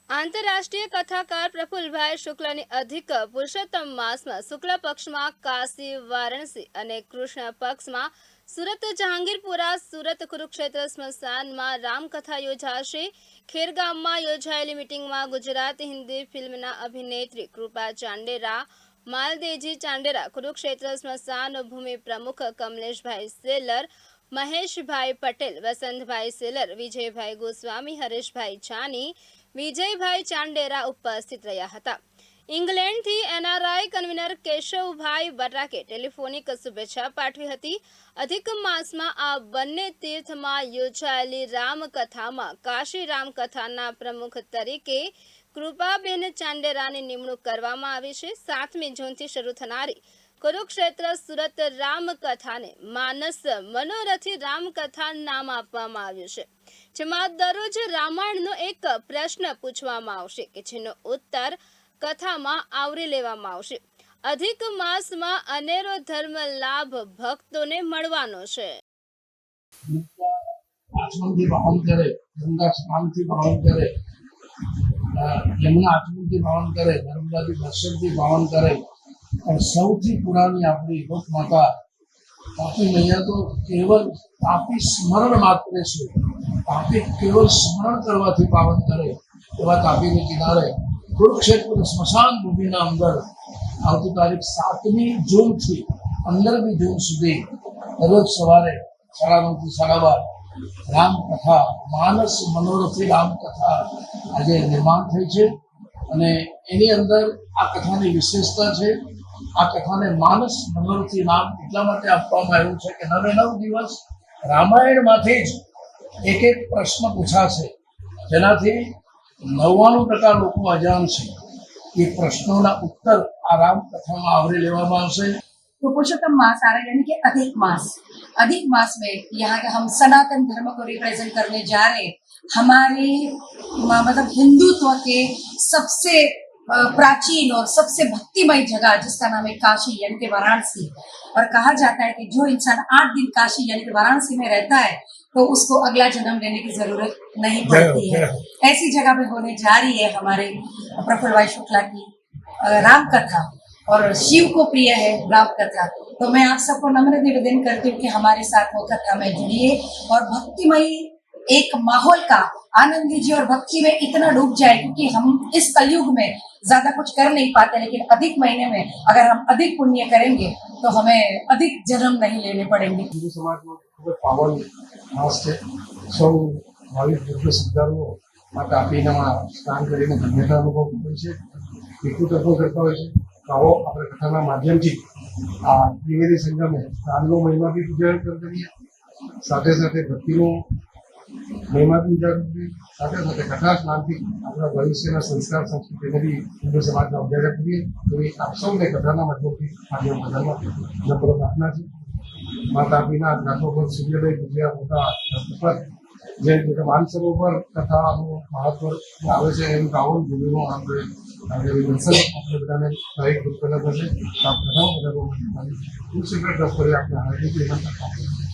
આંતરરાષ્ટ્રીય કથાકાર પ્રફુલ્લભાઈ શુક્લની અધિક પુરુષોત્તમ માસમાં શુક્લ પક્ષમાં કાશી વારાણસી અને કૃષ્ણ પક્ષમાં સુરત જહાંગીરપુરા સુરત કુરુક્ષેત્ર સ્મશાનમાં રામકથા યોજાશે। ખેરગામમાં યોજાયેલી મીટિંગમાં ગુજરાતી હિન્દી ફિલ્મના અભિનેત્રી કૃપા ચાંડેરા, માલદેજી ચાંડેરા, કુરુક્ષેત્ર સ્મશાન ભૂમિ પ્રમુખ કમલેશભાઈ સેલર, મહેશભાઈ પટેલ, વસંતભાઈ સેલર, વિજયભાઈ ગોસ્વામી, હરેશભાઈ જાની, વિજયભાઈ ચાંડેરા ઉપસ્થિત રહ્યા હતા। ઇંગ્લેન્ડથી NRI convener Keshavbhai Batake telephonic શુભેચ્છા પાઠવી હતી। અધિક માસમાં આ બંને તીર્થમાં યોજાયેલી રામકથામાં કાશી રામકથાના પ્રમુખ તરીકે કૃપાબેન ચાંડેરાની નિમણૂક કરવામાં આવી છે। 7મી જૂનથી શરૂ થનારી કુરુક્ષેત્ર સુરત રામકથાને માનસ મનોરથી રામકથા નામ આપવામાં આવ્યું છે, જેમાં દરરોજ રામાયણનો એક પ્રશ્ન પૂછવામાં આવશે કે જેનો ઉત્તર કથામાં આવરી લેવામાં આવશે। અધિક માસમાં અનેરો ધર્મ લાભ ભક્તોને મળવાનો છે। और सौथी पुरानी अपनी लोक माता तापी मैया तो केवल तापी स्मरण मात्र से तापी केवल स्मरण करवाथी पावन करे एवं तापी के किनारे कुरुक्षेत्र स्मशान भूमि अंदर આવતી તારીખ 7મી જૂનથી 15મી જૂન સુધી રોજ સવારે 9:30 થી 12:30 રામકથા માનસ મનોરથી રામકથા આજે નિર્માણ થઈ છે અને એની અંદર આ કથાની વિશેષતા છે। આ કથાને માનસ મનોરથી નામ એટલા માટે આપવામાં આવ્યું છે કે 9 દિવસ રામાયણમાંથી જ એક પ્રશ્ન પૂછાશે, જેનાથી 99% લોકો અજાણ છે। ये प्रश्नों ना उत्तर आराम कथा में आवरी लेवामां आवशे। तो पुरुषोत्तम मास आ रहा है, यानी कि अधिक मास में यहाँ का हम सनातन धर्म को रिप्रेजेंट करने जा रहे हैं। हमारे मतलब हिंदुत्व के सबसे प्राचीन और सबसे भक्तिमय जगह जिसका नाम है काशी यानी कि वाराणसी। और कहा जाता है कि जो इंसान 8 दिन काशी यानी कि वाराणसी में रहता है तो उसको अगला जन्म लेने की जरूरत नहीं पड़ती है। ऐसी जगह पे होने जा रही है हमारे प्रफुल्ल भाई शुक्ला की रामकथा, और शिव को प्रिय है रामकथा। तो मैं आप सबको नम्र निवेदन करती हूँ कि हमारे साथ वो कथा में जुड़िए और भक्तिमय एक माहौल का आनंद लीजिए और भक्ति में इतना डूब जाए, क्योंकि हम इस कलयुग में ज्यादा कुछ कर नहीं पाते, लेकिन अधिक महीने में अगर हम अधिक पुण्य करेंगे तो हमें अधिक जन्म नहीं लेने पड़ेंगे। हिंदू समाज में खूब पावन मास है। सौ भाविक भक्त श्रद्धालुओ तापीना स्नान करीने धन्यता अनुभव करे छे, भिक्षु तत्व करता होय छे। तो आवो आपणे कथाना माध्यमथी आ त्रिवेणी संगमे स्नाननो महिमा भी उजागर करीए, साथे साथे भक्तिनो महिमा भी उजागर करीए, साथे साथे कथा स्नानथी आपણા ભવિષ્યના સંસ્કાર સંસ્કૃતિને भी हिंदू समाजना उजागर करीए। तो आप सौने कथाना माध्यमथी આજે બધામાં નમ્ર પ્રાર્થના છે। माता पिता नाथोपंत सूर्योदय गुजरात मोटा पर जे मानसरोवर कथा महत्व आवे छे एम गावन भूमिनो आपणे दर्शन आपणे बधाने दरेक भक्तोने थशे। आप બધા ખૂબ शीघ्र दस करे आपणे हार्दिक विनंती।